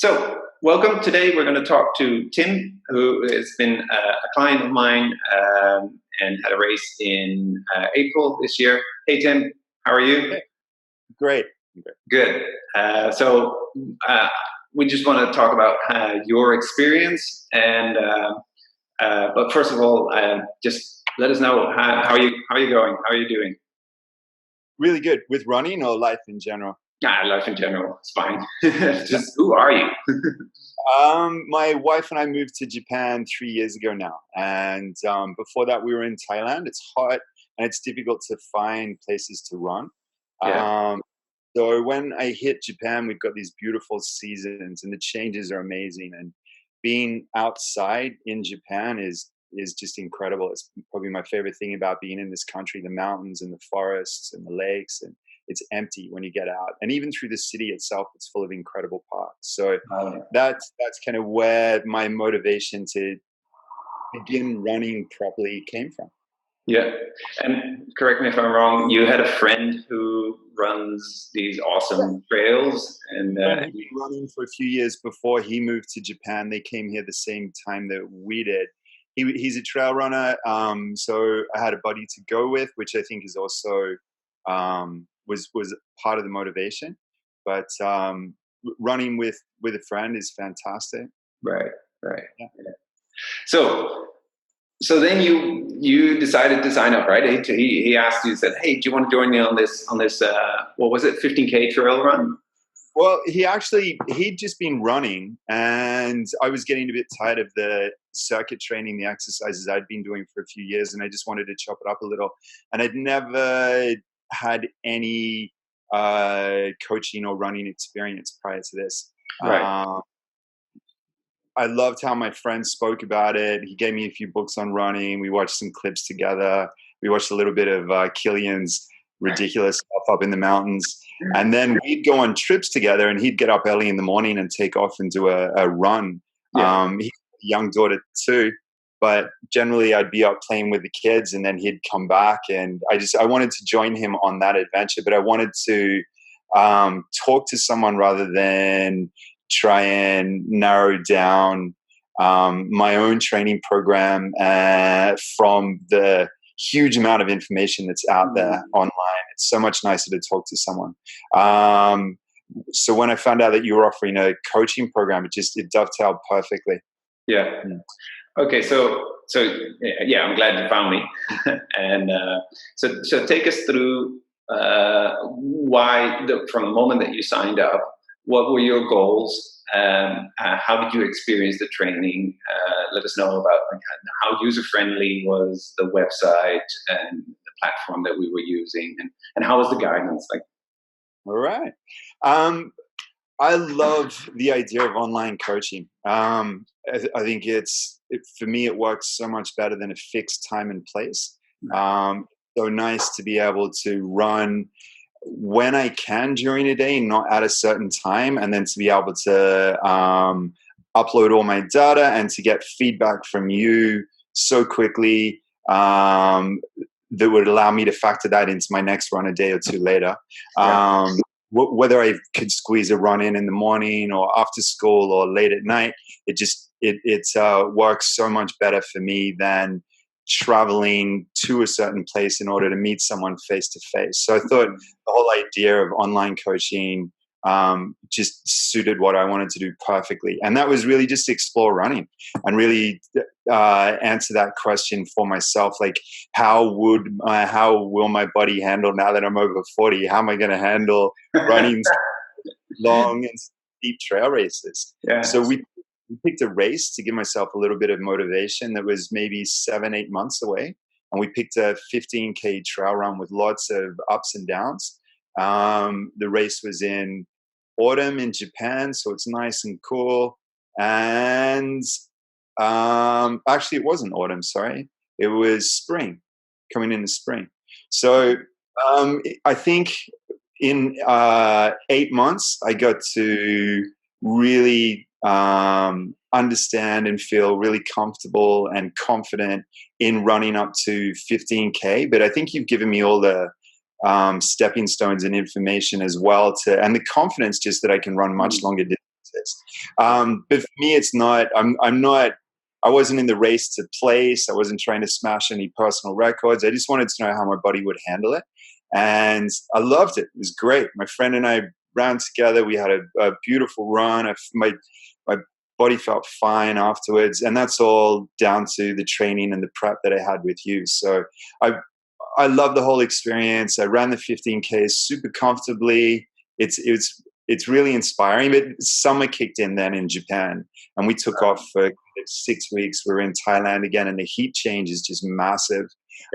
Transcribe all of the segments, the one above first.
So, welcome. Today, we're going to talk to Tim, who has been a client of mine and had a race in April this year. Hey, Tim, how are you? Hey, great. Good. So, we just want to talk about your experience, and but first of all, just let us know how are you going? How are you doing? Really good with running or life in general. Life in general, it's fine. Just who are you? My wife and I moved to Japan 3 years ago now, and before that we were in Thailand. It's hot and it's difficult to find places to run. Yeah, Um, so when I hit Japan, we've got these beautiful seasons, and the changes are amazing. And being outside in Japan is just incredible. It's probably my favorite thing about being in this country: the mountains and the forests and the lakes, and it's empty when you get out. And even through the city itself, it's full of incredible parks. So um, that's kind of where my motivation to begin running properly came from. yeah. And correct me if I'm wrong. You had a friend who runs these awesome trails, and Friend who'd been running for a few years before he moved to Japan. They came here the same time that we did. He's a trail runner, so I had a buddy to go with, which I think is also was part of the motivation. But running with a friend is fantastic. right, right. Yeah. Yeah. So, so then you decided to sign up, right? He asked you, said, "Hey, do you want to join me on this? What was it, 15K trail run?" Well, he'd just been running, and I was getting a bit tired of the circuit training, the exercises I'd been doing for a few years, and I just wanted to chop it up a little. And I'd never had any coaching or running experience prior to this. Right. Um, I loved how my friend spoke about it. He gave me a few books on running. We watched some clips together. We watched a little bit of Killian's ridiculous stuff up in the mountains. And then we'd go on trips together, and he'd get up early in the morning and take off and do a run. Yeah. He has a young daughter too, but generally I'd be up playing with the kids, and then he'd come back, and I wanted to join him on that adventure, but I wanted to talk to someone rather than try and narrow down my own training program from the huge amount of information that's out there online. It's so much nicer to talk to someone. So when I found out that you were offering a coaching program, it dovetailed perfectly. Yeah. Mm. Okay. So yeah, I'm glad you found me. And so take us through from the moment that you signed up. What were your goals? How did you experience the training? Let us know about how user friendly was the website and the platform that we were using, and how was the guidance? Like, All right. Um, I love the idea of online coaching. I think for me, it works so much better than a fixed time and place. Um, so nice to be able to run when I can during a day, not at a certain time, and then to be able to upload all my data and to get feedback from you so quickly, that would allow me to factor that into my next run a day or two later. yeah, Whether I could squeeze a run in the morning or after school or late at night, it works so much better for me than traveling to a certain place in order to meet someone face to face. So I thought the whole idea of online coaching just suited what I wanted to do perfectly. And that was really just to explore running and really answer that question for myself. Like, how will my body handle now that I'm over 40? How am I going to handle running long and steep trail races? yeah, So we picked a race to give myself a little bit of motivation that was maybe 7-8 months away. And we picked a 15K trail run with lots of ups and downs. The race was in autumn in Japan, so it's nice and cool. And actually, it wasn't autumn, sorry. It was spring, coming in the spring. So I think in 8 months, I got to really understand and feel really comfortable and confident in running up to 15K. But I think you've given me all the stepping stones and information as well and the confidence just that I can run much longer distances. process. But for me, it's not. I'm not. I wasn't in the race to place. I wasn't trying to smash any personal records. I just wanted to know how my body would handle it, and I loved it. It was great. My friend and I ran together. We had a beautiful run. My body felt fine afterwards, and that's all down to the training and the prep that I had with you. So I love the whole experience. I ran the 15K super comfortably. It's really inspiring. But summer kicked in then in Japan, and we took off for 6 weeks. We were in Thailand again, and the heat change is just massive.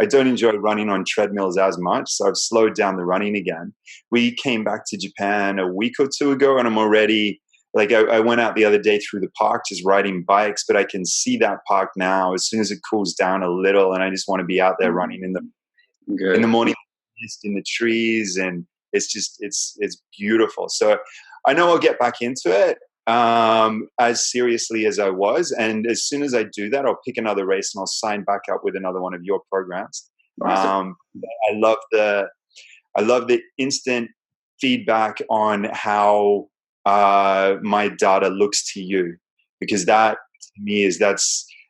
I don't enjoy running on treadmills as much, so I've slowed down the running again. We came back to Japan a week or two ago, and I'm already like I went out the other day through the park just riding bikes, but I can see that park now as soon as it cools down a little, and I just want to be out there running in the morning, just in the trees, and it's beautiful. So I know I'll get back into it as seriously as I was, and as soon as I do that, I'll pick another race and I'll sign back up with another one of your programs. Awesome. I love the instant feedback on how my data looks to you, because that to me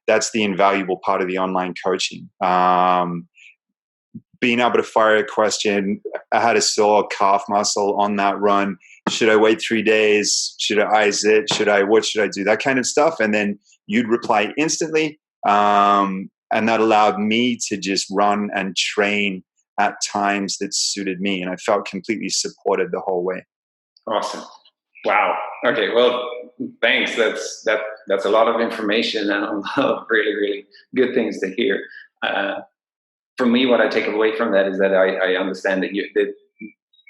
that's the invaluable part of the online coaching. Being able to fire a question, I had a sore calf muscle on that run. Should I wait 3 days? Should I ice it? What should I do? That kind of stuff. And then you'd reply instantly. And that allowed me to just run and train at times that suited me. And I felt completely supported the whole way. Awesome. Wow. Okay. Well, thanks. That's a lot of information and a lot of really, really good things to hear. For me, what I take away from that is that I understand that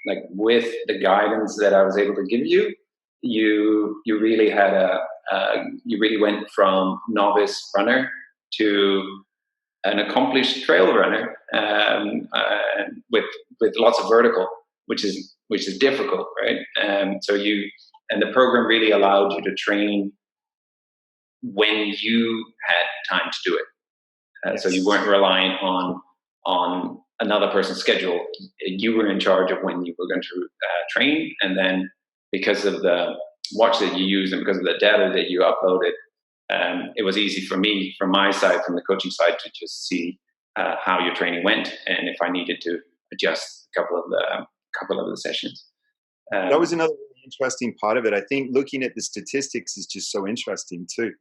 like with the guidance that I was able to give you, you really had you really went from novice runner to an accomplished trail runner, with lots of vertical, which is difficult, right? And the program really allowed you to train when you had time to do it. So you weren't relying on another person's schedule. You were in charge of when you were going to train, and then because of the watch that you used and because of the data that you uploaded, it was easy for me, from my side, from the coaching side, to just see how your training went and if I needed to adjust a couple of the sessions. That was another really interesting part of it. I think looking at the statistics is just so interesting too.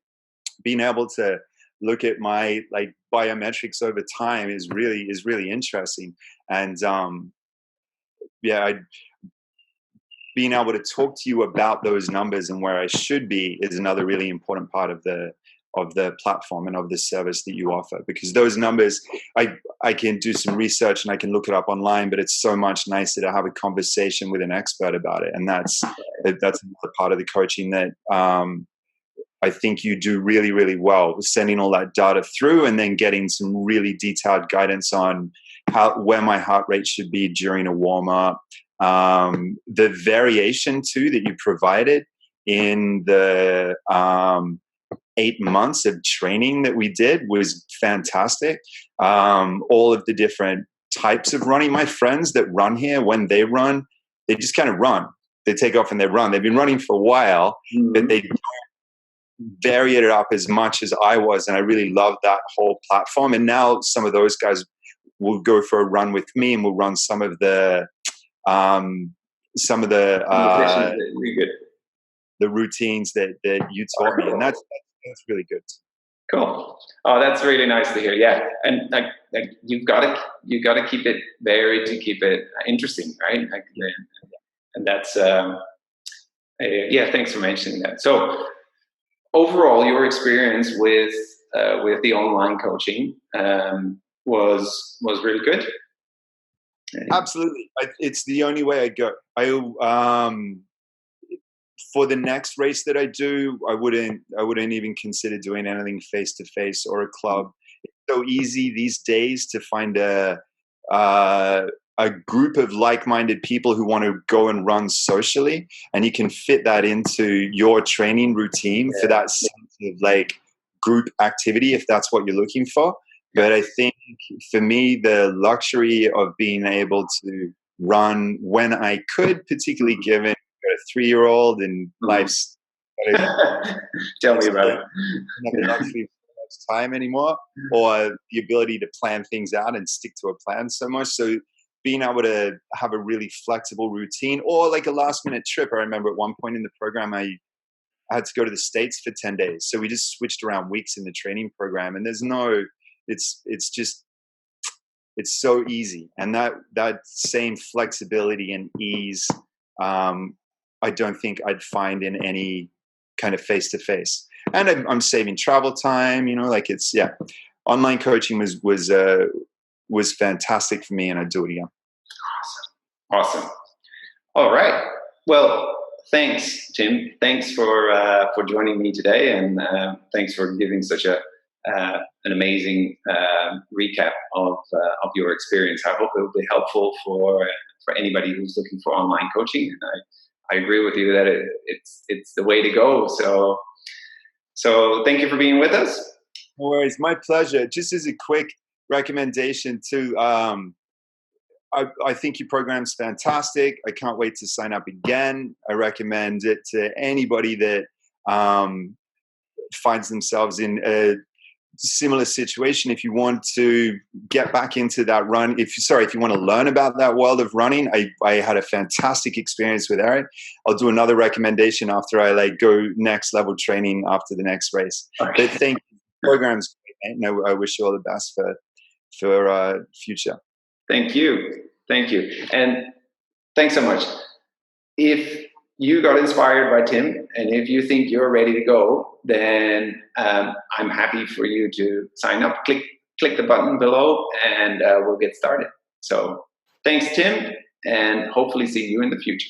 Being able to look at my biometrics over time is really interesting. And being able to talk to you about those numbers and where I should be is another really important part of the platform and of the service that you offer, because those numbers, I can do some research and I can look it up online, but it's so much nicer to have a conversation with an expert about it. And that's another part of the coaching that I think you do really, really well, sending all that data through and then getting some really detailed guidance on where my heart rate should be during a warm up. The variation too that you provided in the 8 months of training that we did was fantastic. All of the different types of running. My friends that run here, when they run, they just kind of run. They take off and they run. They've been running for a while, but they don't vary it up as much as I was, and I really love that whole platform. And now some of those guys will go for a run with me, and we'll run some of the routines that you taught me, and that's really good. Cool. Oh, that's really nice to hear. Yeah, and like you've got to keep it varied to keep it interesting, right? And that's yeah. Thanks for mentioning that. So overall, your experience with the online coaching was really good. Absolutely, it's the only way I go. For the next race that I do, I wouldn't even consider doing anything face to face or a club. It's so easy these days to find a group of like-minded people who want to go and run socially, and you can fit that into your training routine for that sense of like group activity if that's what you're looking for. But I think for me, the luxury of being able to run when I could, particularly given a 3-year-old and life's But Tell me it's about don't it. have the luxury of much time anymore, or the ability to plan things out and stick to a plan so much. So being able to have a really flexible routine, or like a last minute trip. I remember at one point in the program, I had to go to the States for 10 days. So we just switched around weeks in the training program, and it's just, it's so easy. And that same flexibility and ease, I don't think I'd find in any kind of face to face. And I'm saving travel time, like it's, yeah, online coaching was fantastic for me, and I'd do it again. Awesome. All right. Well, thanks, Tim. Thanks for joining me today, and thanks for giving such an amazing recap of your experience. I hope it will be helpful for anybody who's looking for online coaching. And I agree with you that it's the way to go. So thank you for being with us. No worries, my pleasure. Just as a quick recommendation too, I think your program's fantastic. I can't wait to sign up again. I recommend it to anybody that finds themselves in a similar situation. If you want to get back into that run, if you want to learn about that world of running, I had a fantastic experience with Eric. I'll do another recommendation after I go next level training after the next race. Okay. But thank you. The program's great, mate, and I wish you all the best for future. Thank you. And thanks so much. If you got inspired by Tim, and if you think you're ready to go, then I'm happy for you to sign up. Click the button below, and we'll get started. So thanks, Tim, and hopefully see you in the future.